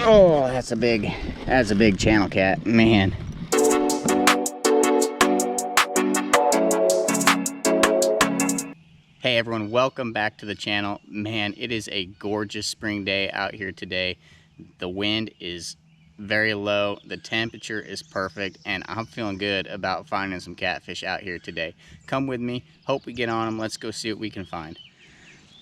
Oh, that's a big channel cat, man. Hey everyone, welcome back to the channel. Man, it is a gorgeous spring day out here today. The wind is very low, the temperature is perfect, and I'm feeling good about finding some catfish out here today. Come with me, hope we get on them. Let's go see what we can find.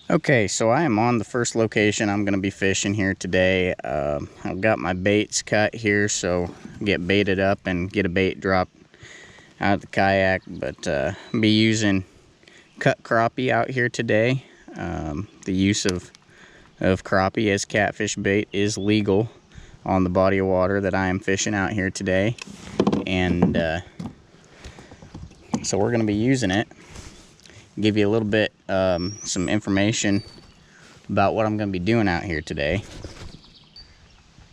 Okay, so I am on the first location I'm going to be fishing here today. I've got my baits cut here, so get baited up and get a bait drop out of the kayak, but I'll be using cut crappie out here today. The use of crappie as catfish bait is legal on the body of water that I am fishing out here today, and so we're going to be using it. Give you a little bit some information about what I'm going to be doing out here today.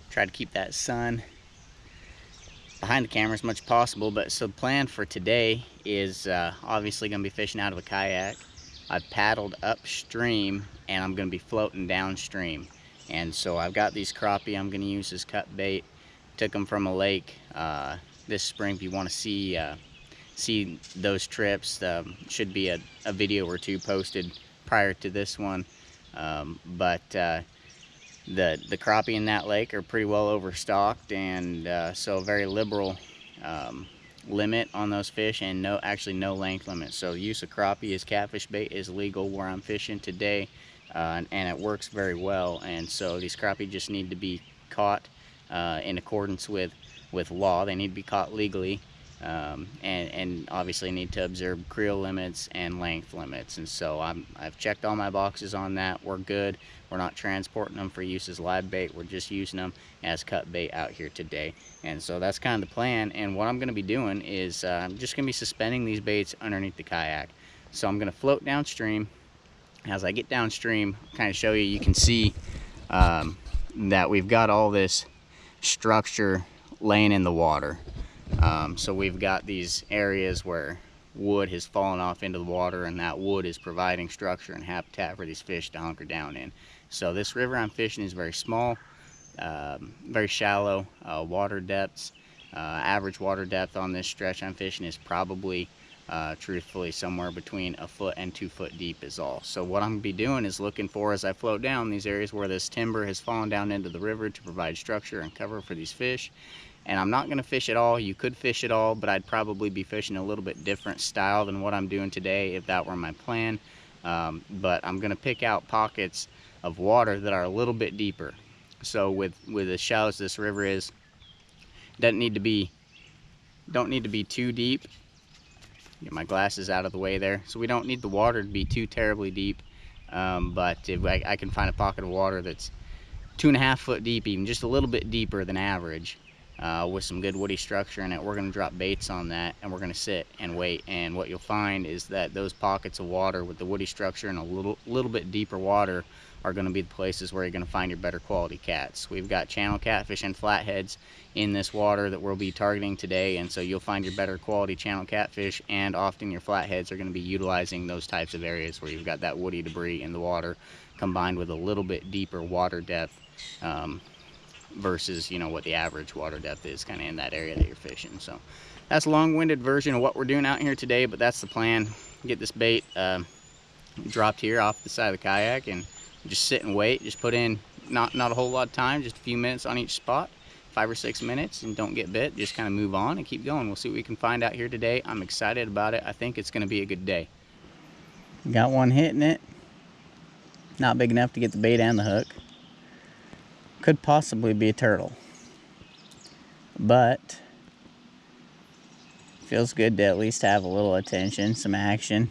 Try to keep that sun behind the camera as much as possible, but so the plan for today is obviously going to be fishing out of a kayak. I've paddled upstream and I'm going to be floating downstream, and so I've got these crappie I'm going to use as cut bait. Took them from a lake this spring. If you want to see those trips, should be a video or two posted prior to this one, but the crappie in that lake are pretty well overstocked, and so a very liberal limit on those fish, and actually no length limit. So use of crappie as catfish bait is legal where I'm fishing today, and it works very well. And so these crappie just need to be caught in accordance with law. They need to be caught legally. And obviously need to observe creel limits and length limits, and so I've checked all my boxes on that. We're good. We're not transporting them for use as live bait. We're just using them as cut bait out here today, and so that's kind of the plan. And what I'm going to be doing is I'm just going to be suspending these baits underneath the kayak. So I'm going to float downstream. As I get downstream, kind of show you, you can see that we've got all this structure laying in the water. So we've got these areas where wood has fallen off into the water, and that wood is providing structure and habitat for these fish to hunker down in. So this river I'm fishing is very small, very shallow water depths. Average water depth on this stretch I'm fishing is probably truthfully somewhere between 1 foot and 2 foot deep is all. So what I'm going to be doing is looking for, as I float down, these areas where this timber has fallen down into the river to provide structure and cover for these fish. And I'm not going to fish it all. You could fish it all, but I'd probably be fishing a little bit different style than what I'm doing today if that were my plan. But I'm going to pick out pockets of water that are a little bit deeper. So with as shallow as this river is, don't need to be too deep. Get my glasses out of the way there. So we don't need the water to be too terribly deep. But if I can find a pocket of water that's 2.5 foot deep, even just a little bit deeper than average, with some good woody structure in it, we're going to drop baits on that, and we're going to sit and wait. And what you'll find is that those pockets of water with the woody structure and a little bit deeper water are going to be the places where you're going to find your better quality cats. We've got channel catfish and flatheads in this water that we'll be targeting today, and so you'll find your better quality channel catfish, and often your flatheads are going to be utilizing those types of areas where you've got that woody debris in the water combined with a little bit deeper water depth, versus, you know, what the average water depth is kind of in that area that you're fishing. So that's a long-winded version of what we're doing out here today, but that's the plan. Get this bait dropped here off the side of the kayak and just sit and wait. Just put in not a whole lot of time, just a few minutes on each spot, 5 or 6 minutes, and don't get bit. Just kind of move on and keep going. We'll see what we can find out here today. I'm excited about it. I think it's going to be a good day. Got one hitting it. Not big enough to get the bait and the hook. Could possibly be a turtle, but feels good to at least have a little attention, some action.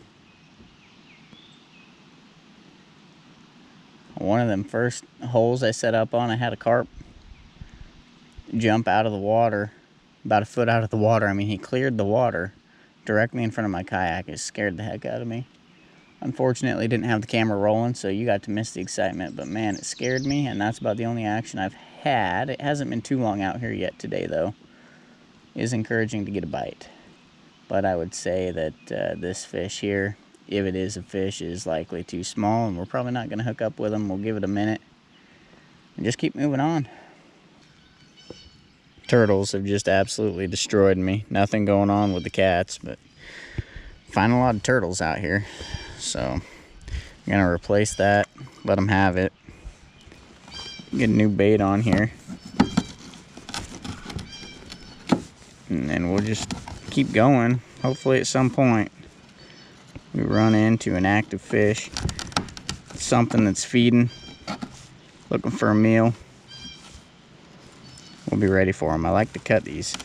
One of them first holes I set up on, I had a carp jump out of the water, about 1 foot out of the water. I mean, he cleared the water directly in front of my kayak. It scared the heck out of me. Unfortunately, didn't have the camera rolling, so you got to miss the excitement, but man, it scared me, and that's about the only action I've had. It hasn't been too long out here yet today, though. It is encouraging to get a bite, but I would say that this fish here, if it is a fish, is likely too small, and we're probably not going to hook up with him. We'll give it a minute and just keep moving on. turtles have just absolutely destroyed me. Nothing going on with the cats, but find a lot of turtles out here. So I'm gonna replace that, let them have it. Get a new bait on here. And then we'll just keep going. Hopefully at some point we run into an active fish, something that's feeding, looking for a meal. We'll be ready for them. I like to cut these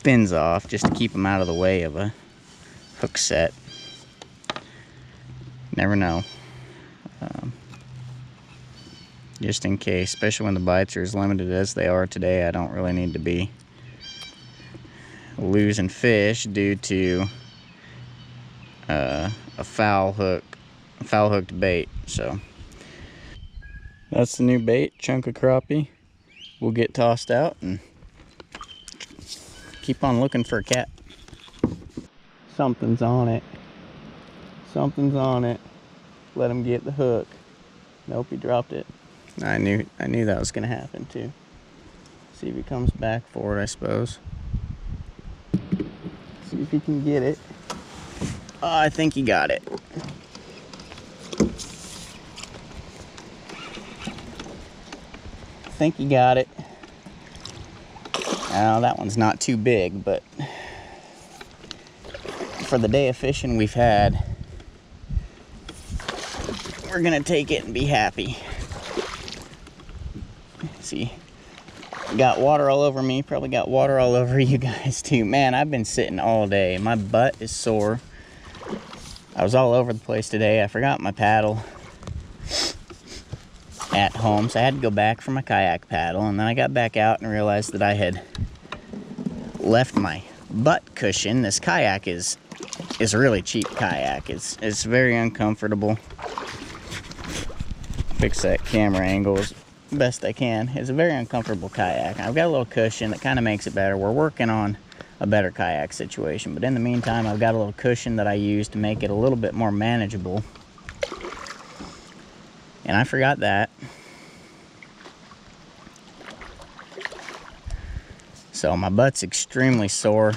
fins off just to keep them out of the way of a hook set. Never know. Just in case, especially when the bites are as limited as they are today, I don't really need to be losing fish due to a foul hooked bait. So that's the new bait, chunk of crappie. We'll get tossed out and keep on looking for a cat. Something's on it. Something's on it. Let him get the hook. Nope, he dropped it. I knew that was gonna happen too. See if he comes back for it, I suppose. See if he can get it. Oh, I think he got it. I think he got it. Now that one's not too big, but for the day of fishing we've had, we're gonna take it and be happy. See, got water all over me, probably got water all over you guys too. Man, I've been sitting all day. My butt is sore. I was all over the place today. I forgot my paddle at home, so I had to go back for my kayak paddle, and then I got back out and realized that I had left my butt cushion. This kayak is a really cheap kayak. It's very uncomfortable. Fix that camera angle as best I can. It's a very uncomfortable kayak. I've got a little cushion that kind of makes it better. We're working on a better kayak situation, but in the meantime I've got a little cushion that I use to make it a little bit more manageable, and I forgot that. So my butt's extremely sore.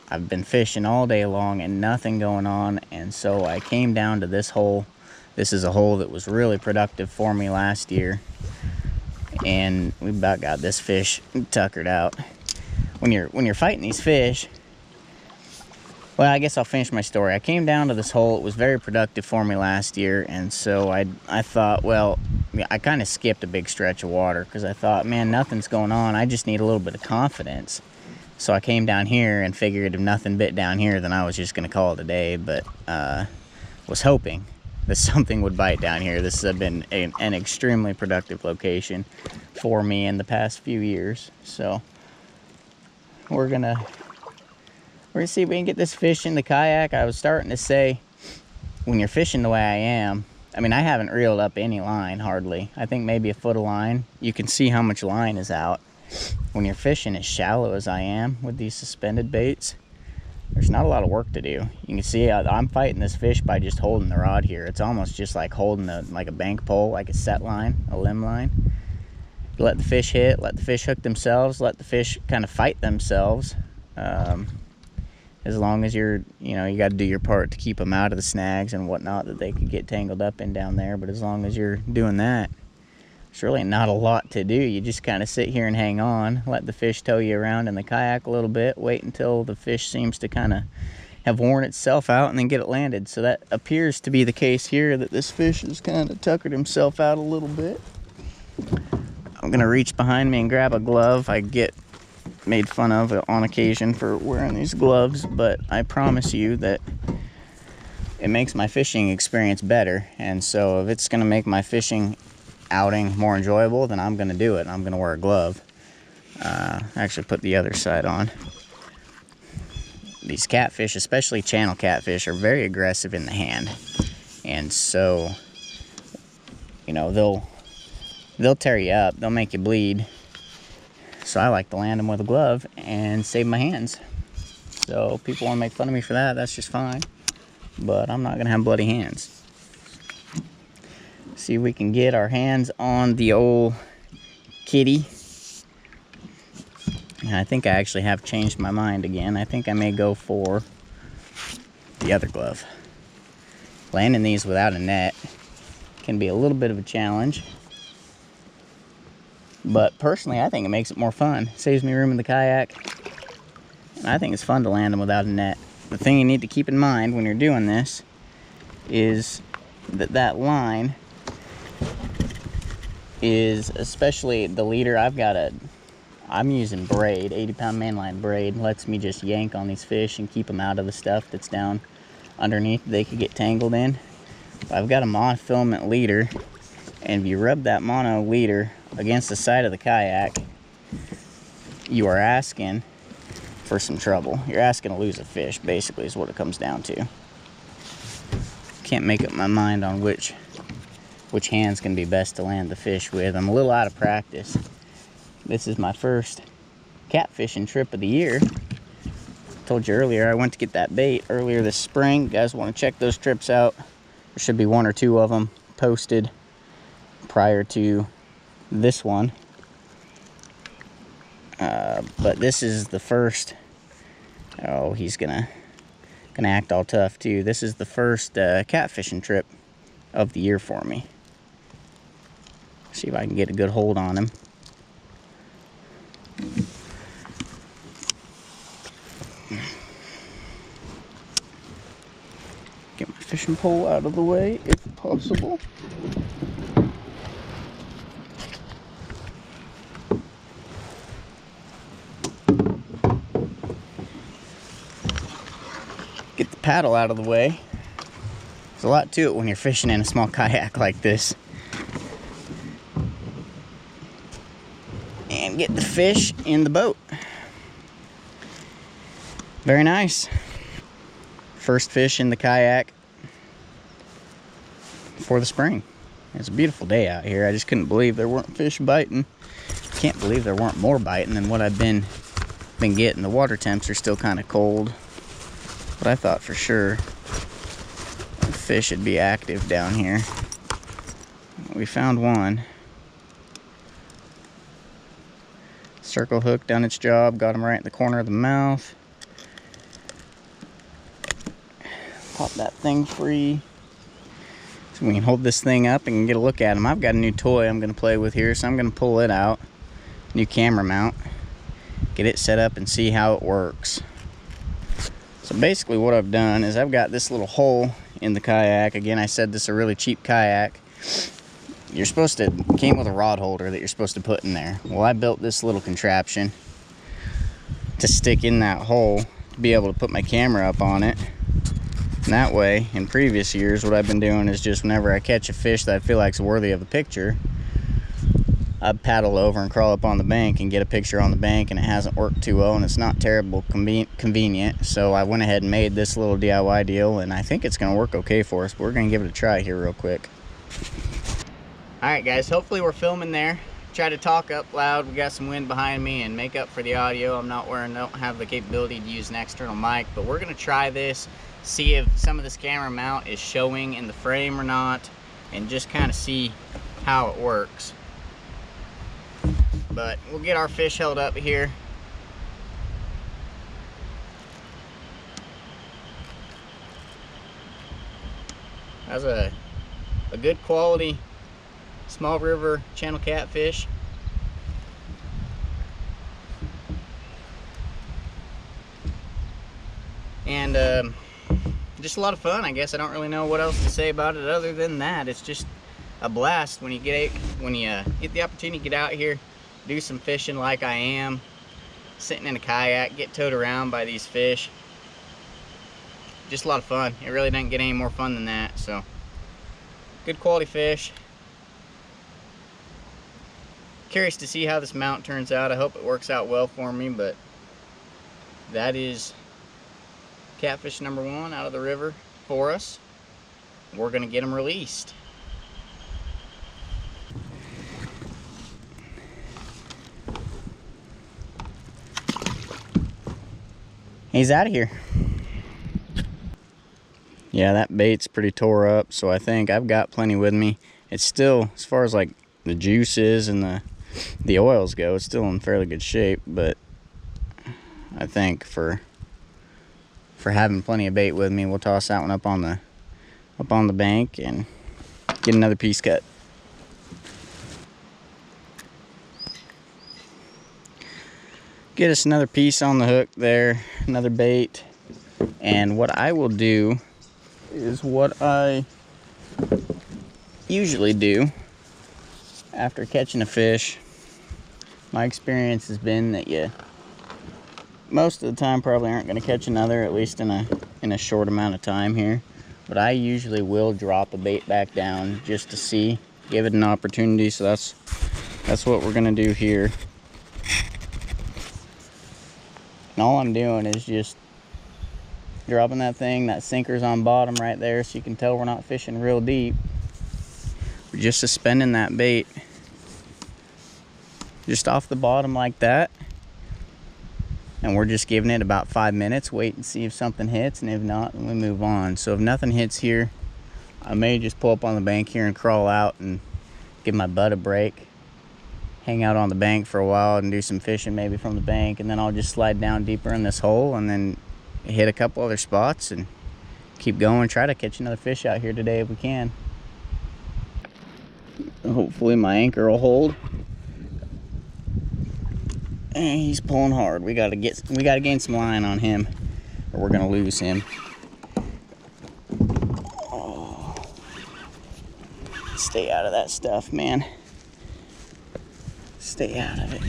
I've been fishing all day long and nothing going on, and so I came down to this hole. This is a hole that was really productive for me last year, and we about got this fish tuckered out. When you're fighting these fish, well, I guess I'll finish my story. I came down to this hole. It was very productive for me last year, and so I thought, well, I kind of skipped a big stretch of water because I thought, man, nothing's going on. I just need a little bit of confidence. So I came down here and figured if nothing bit down here, then I was just going to call it a day, but was hoping that something would bite down here. This has been an extremely productive location for me in the past few years. So we're gonna see if we can get this fish in the kayak. I was starting to say, when you're fishing the way I am, I mean, I haven't reeled up any line hardly. I think maybe a foot of line. You can see how much line is out. When you're fishing as shallow as I am with these suspended baits, there's not a lot of work to do. You can see I'm fighting this fish by just holding the rod here. It's almost just like holding like a bank pole, like a set line, a limb line. Let the fish hit, let the fish hook themselves, let the fish kind of fight themselves. As long as you got to do your part to keep them out of the snags and whatnot that they could get tangled up in down there. But as long as you're doing that, there's really not a lot to do. You just kind of sit here and hang on, let the fish tow you around in the kayak a little bit, wait until the fish seems to kind of have worn itself out, and then get it landed. So that appears to be the case here, that this fish has kind of tuckered himself out a little bit. I'm gonna reach behind me and grab a glove. I get made fun of on occasion for wearing these gloves, but I promise you that it makes my fishing experience better. And so if it's gonna make my fishing outing more enjoyable, then I'm gonna do it. I'm gonna wear a glove. Actually put the other side on. These catfish, especially channel catfish, are very aggressive in the hand, and so they'll tear you up, they'll make you bleed. So I like to land them with a glove and save my hands. So people want to make fun of me for that, that's just fine, but I'm not gonna have bloody hands. See if we can get our hands on the old kitty. And I think I actually have changed my mind again. I think I may go for the other glove. Landing these without a net can be a little bit of a challenge. But personally, I think it makes it more fun. It saves me room in the kayak. And I think it's fun to land them without a net. The thing you need to keep in mind when you're doing this is that line is, especially the leader, I'm using braid, 80-pound mainline braid. Lets me just yank on these fish and keep them out of the stuff that's down underneath they could get tangled in. I've got a monofilament leader, and if you rub that mono leader against the side of the kayak, you are asking for some trouble. You're asking to lose a fish, basically, is what it comes down to. Can't make up my mind on which hand's gonna be best to land the fish with. I'm a little out of practice. This is my first catfishing trip of the year. Told you earlier, I went to get that bait earlier this spring. You guys want to check those trips out? There should be 1 or 2 of them posted prior to this one. But this is the first. Oh, he's gonna act all tough too. This is the first catfishing trip of the year for me. See if I can get a good hold on him. Get my fishing pole out of the way if possible. Get the paddle out of the way. There's a lot to it when you're fishing in a small kayak like this. And get the fish in the boat. Very nice. First fish in the kayak for the spring. It's a beautiful day out here. I just couldn't believe there weren't fish biting. Can't believe there weren't more biting than what I've been getting. The water temps are still kind of cold, but I thought for sure the fish would be active down here. We found one. Circle hook done its job, got him right in the corner of the mouth. Pop that thing free so we can hold this thing up and get a look at him. I've got a new toy I'm going to play with here, so I'm going to pull it out. New camera mount. Get it set up and see how it works. So basically what I've done is I've got this little hole in the kayak. Again, I said this is a really cheap kayak. You're supposed to, came with a rod holder that you're supposed to put in there. Well, I built this little contraption to stick in that hole to be able to put my camera up on it. And that way, in previous years, what I've been doing is just whenever I catch a fish that I feel like is worthy of a picture, I'd paddle over and crawl up on the bank and get a picture on the bank, and it hasn't worked too well, and it's not terrible convenient. So I went ahead and made this little DIY deal, and I think it's going to work okay for us. But we're going to give it a try here real quick. Alright guys, hopefully we're filming there. Try to talk up loud. We got some wind behind me and make up for the audio. I don't have the capability to use an external mic, but we're going to try this. See if some of this camera mount is showing in the frame or not, and just kind of see how it works. But we'll get our fish held up here. That's a good quality small river channel catfish. And just a lot of fun, I guess. I don't really know what else to say about it other than that. It's just a blast when you get the opportunity to get out here, do some fishing like I am, sitting in a kayak, get towed around by these fish. Just a lot of fun. It really doesn't get any more fun than that. So, good quality fish. Curious to see how this mount turns out. I hope it works out well for me, but that is catfish number 1 out of the river for us. We're gonna get them released. He's out of here. Yeah, that bait's pretty tore up, so I think I've got plenty with me. It's still, as far as like the juices and the oils go, it's still in fairly good shape, but I think, for having plenty of bait with me. We'll toss that one up on the bank and get another piece cut. Get us another piece on the hook there, another bait. And what I will do is what I usually do after catching a fish. My experience has been that you most of the time probably aren't going to catch another, at least in a short amount of time here. But I usually will drop a bait back down just to see, give it an opportunity. So that's what we're going to do here. And all I'm doing is just dropping that thing. That sinker's on bottom right there, so you can tell we're not fishing real deep. We're just suspending that bait just off the bottom like that. And we're just giving it about 5 minutes, wait and see if something hits, and if not, then we move on. So if nothing hits here, I may just pull up on the bank here and crawl out and give my butt a break. Hang out on the bank for a while and do some fishing maybe from the bank, and then I'll just slide down deeper in this hole and then hit a couple other spots and keep going. Try to catch another fish out here today if we can. Hopefully my anchor will hold. And he's pulling hard. We gotta gain some line on him, or we're gonna lose him. Oh. Stay out of that stuff, man. Stay out of it.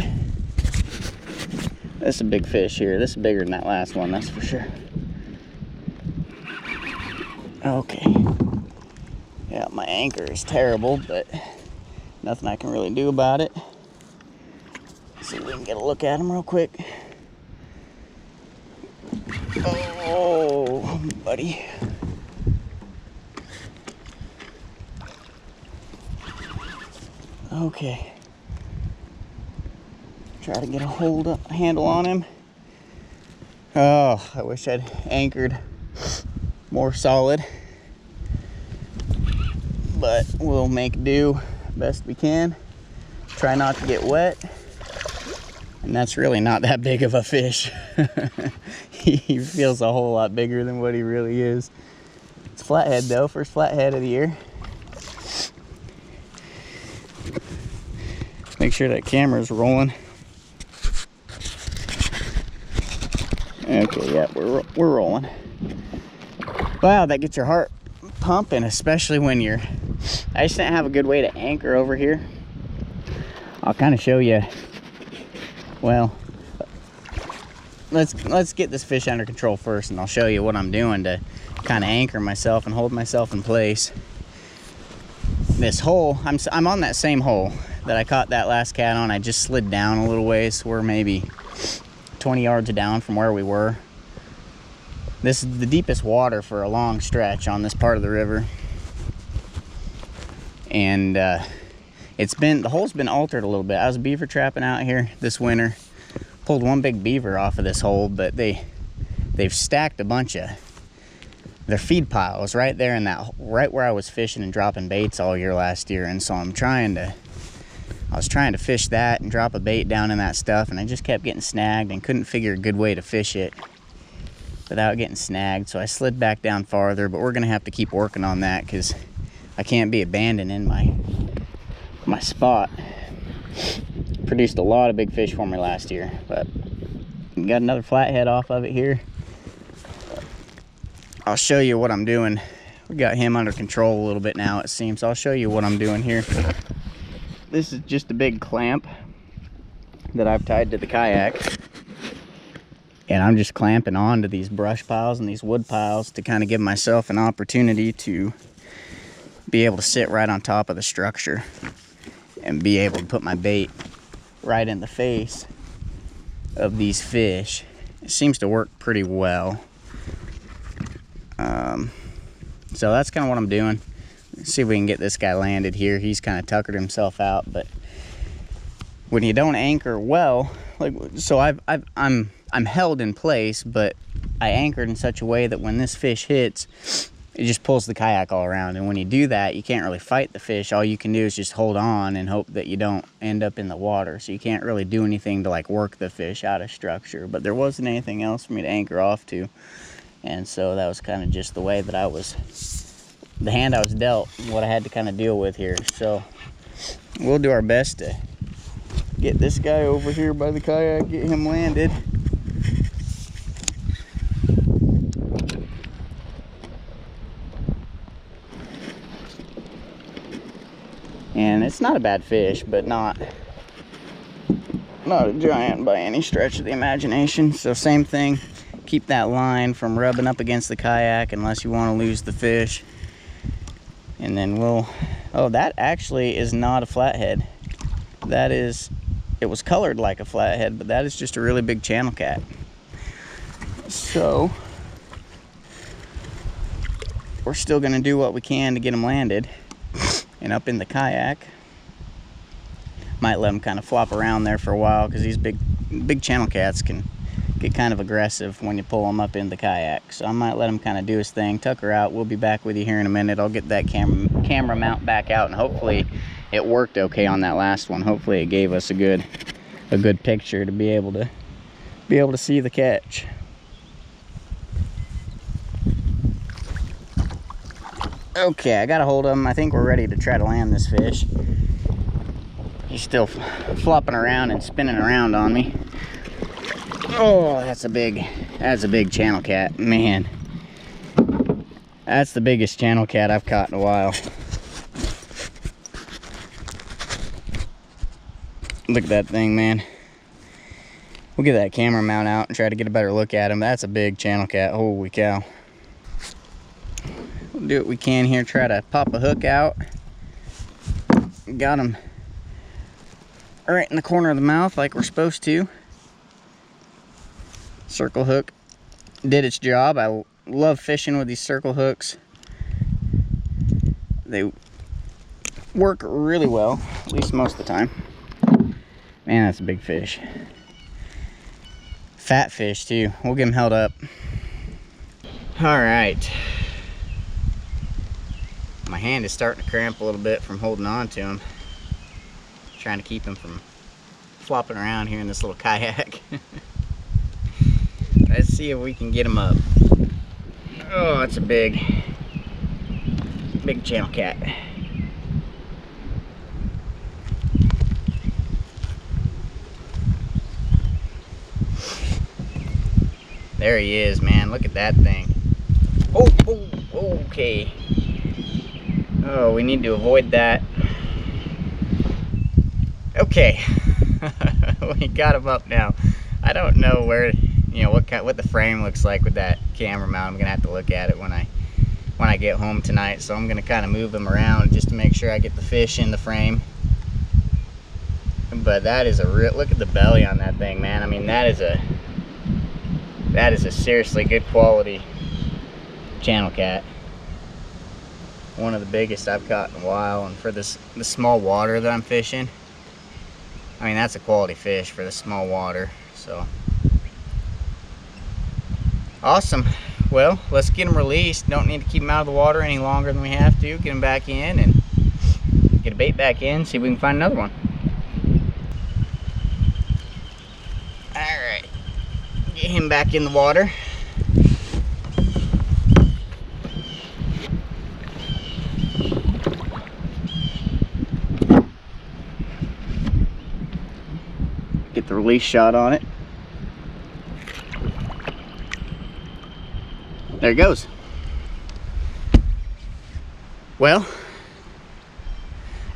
This is a big fish here. This is bigger than that last one, that's for sure. Okay. Yeah, my anchor is terrible, but nothing I can really do about it. See if we can get a look at him real quick. Oh, buddy. Okay. Try to get a handle on him. Oh, I wish I'd anchored more solid. But we'll make do best we can. Try not to get wet. And that's really not that big of a fish. He feels a whole lot bigger than what he really is. It's flathead though, first flathead of the year. Make sure that camera's rolling. Okay, yeah, we're rolling. Wow, that gets your heart pumping, especially when I just didn't have a good way to anchor over here. I'll kind of show you. Well, let's get this fish under control first, and I'll show you what I'm doing to kind of anchor myself and hold myself in place. This hole, I'm on that same hole that I caught that last cat on. I just slid down a little ways. We're maybe 20 yards down from where we were. This is the deepest water for a long stretch on this part of the river. And the hole's been altered a little bit. I was beaver trapping out here this winter. Pulled one big beaver off of this hole, but they've stacked a bunch of their feed piles right there in right where I was fishing and dropping baits all year last year. And so I was trying to fish that and drop a bait down in that stuff, and I just kept getting snagged and couldn't figure a good way to fish it without getting snagged. So I slid back down farther, but we're gonna have to keep working on that because I can't be abandoning my spot. Produced a lot of big fish for me last year, but got another flathead off of it here. I'll show you what I'm doing. We got him under control a little bit now, it seems. I'll show you what I'm doing here. This is just a big clamp that I've tied to the kayak, and I'm just clamping onto these brush piles and these wood piles to kind of give myself an opportunity to be able to sit right on top of the structure and be able to put my bait right in the face of these fish. It seems to work pretty well. So that's kind of what I'm doing. Let's see if we can get this guy landed here. He's kind of tuckered himself out, but when you don't anchor well, so I'm held in place, but I anchored in such a way that when this fish hits, it just pulls the kayak all around. And when you do that, you can't really fight the fish. All you can do is just hold on and hope that you don't end up in the water. So you can't really do anything to like work the fish out of structure. But there wasn't anything else for me to anchor off to. And so that was kind of just the way that the hand I was dealt, what I had to kind of deal with here. So we'll do our best to get this guy over here by the kayak, get him landed. And it's not a bad fish, but not a giant by any stretch of the imagination. So same thing, keep that line from rubbing up against the kayak unless you want to lose the fish. And then oh, that actually is not a flathead. It was colored like a flathead, but that is just a really big channel cat. So we're still gonna do what we can to get them landed and up in the kayak. Might let them kind of flop around there for a while, because these big channel cats can get kind of aggressive when you pull them up in the kayak. So I might let him kind of do his thing, tucker out. We'll be back with you here in a minute. I'll get that camera mount back out, and hopefully it worked okay on that last one. Hopefully it gave us a good picture to be able to see the catch. Okay, I got a hold of him. I think we're ready to try to land this fish. He's still flopping around and spinning around on me. Oh, that's a big channel cat, man. That's the biggest channel cat I've caught in a while. Look at that thing, man. We'll get that camera mount out and try to get a better look at him. That's a big channel cat, holy cow. We'll do what we can here, try to pop a hook out. Got him right in the corner of the mouth like we're supposed to. Circle hook did its job. I love fishing with these circle hooks. They work really well, at least most of the time. Man, that's a big fish. Fat fish too. We'll get him held up. All right. My hand is starting to cramp a little bit from holding on to him. Trying to keep him from flopping around here in this little kayak. Let's see if we can get him up. Oh, that's a big channel cat. There he is, man. Look at that thing. Oh, okay. Oh, we need to avoid that. Okay. We got him up now. I don't know where, what the frame looks like with that camera mount. I'm gonna have to look at it when I get home tonight. So I'm gonna kind of move him around just to make sure I get the fish in the frame. But that is look at the belly on that thing, man. I mean, that is a seriously good quality channel cat. One of the biggest I've caught in a while, and for the small water that I'm fishing, I mean, that's a quality fish for the small water. So awesome. Well, let's get them released. Don't need to keep them out of the water any longer than we have to. Get them back in and get a bait back in, see if we can find another one. All right, get him back in the water. Get the release shot on it. There it goes. Well,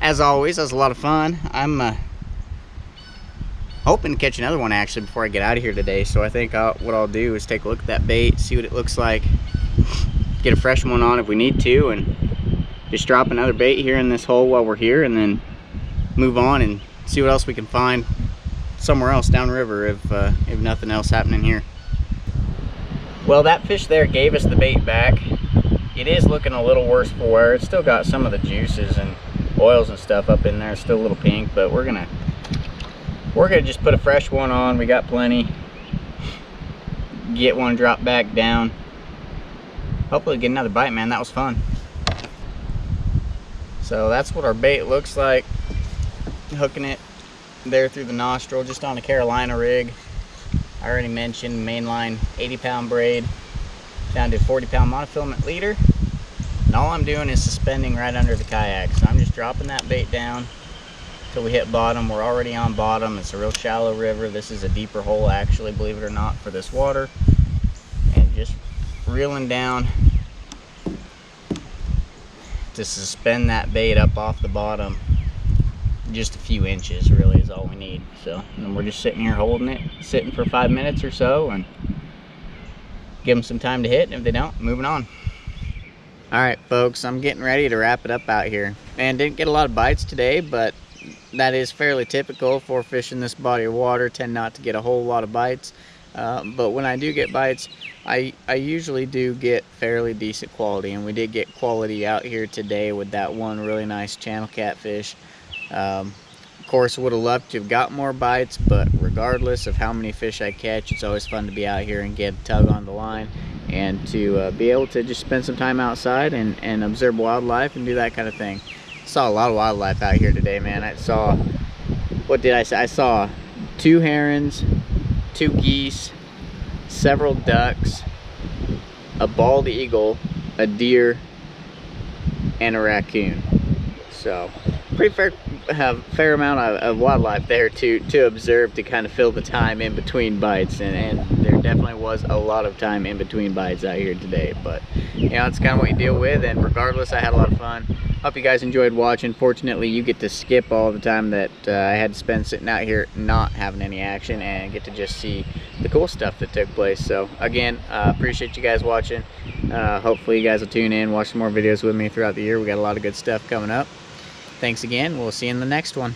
as always, that was a lot of fun. I'm hoping to catch another one actually before I get out of here today. So I think what I'll do is take a look at that bait, see what it looks like, get a fresh one on if we need to, and just drop another bait here in this hole while we're here, and then move on and see what else we can find somewhere else downriver if nothing else happening here. Well, that fish there gave us the bait back. It is looking a little worse for wear. It's still got some of the juices and oils and stuff up in there. It's still a little pink, but we're gonna just put a fresh one on. We got plenty. Get one drop back down hopefully get another bite, man. That was fun. So that's what our bait looks like. Hooking it there through the nostril, just on a Carolina rig. I already mentioned mainline 80-pound braid down to 40-pound monofilament leader. And all I'm doing is suspending right under the kayak. So I'm just dropping that bait down till we hit bottom. We're already on bottom. It's a real shallow river. This is a deeper hole, actually, believe it or not, for this water. And just reeling down to suspend that bait up off the bottom. Just a few inches really is all we need. So, and we're just sitting here holding it, sitting for 5 minutes or so, and give them some time to hit. And if they don't, moving on. All right, folks, I'm getting ready to wrap it up out here. Man, didn't get a lot of bites today, but that is fairly typical for fish in this body of water. Tend not to get a whole lot of bites, but when I do get bites, I usually do get fairly decent quality, and we did get quality out here today with that one really nice channel catfish. Of course, would have loved to have got more bites, but regardless of how many fish I catch, it's always fun to be out here and get a tug on the line, and to be able to just spend some time outside and observe wildlife and do that kind of thing. Saw a lot of wildlife out here today, man. I saw, what did I say? I saw 2 herons, 2 geese, several ducks, a bald eagle, a deer, and a raccoon. So pretty fair amount of wildlife there to observe, to kind of fill the time in between bites, and there definitely was a lot of time in between bites out here today. But you know, it's kind of what you deal with, and regardless, I had a lot of fun. Hope you guys enjoyed watching. Fortunately, you get to skip all the time that I had to spend sitting out here not having any action, and get to just see the cool stuff that took place. So again, appreciate you guys watching. Hopefully you guys will tune in, watch some more videos with me throughout the year. We got a lot of good stuff coming up. Thanks again. We'll see you in the next one.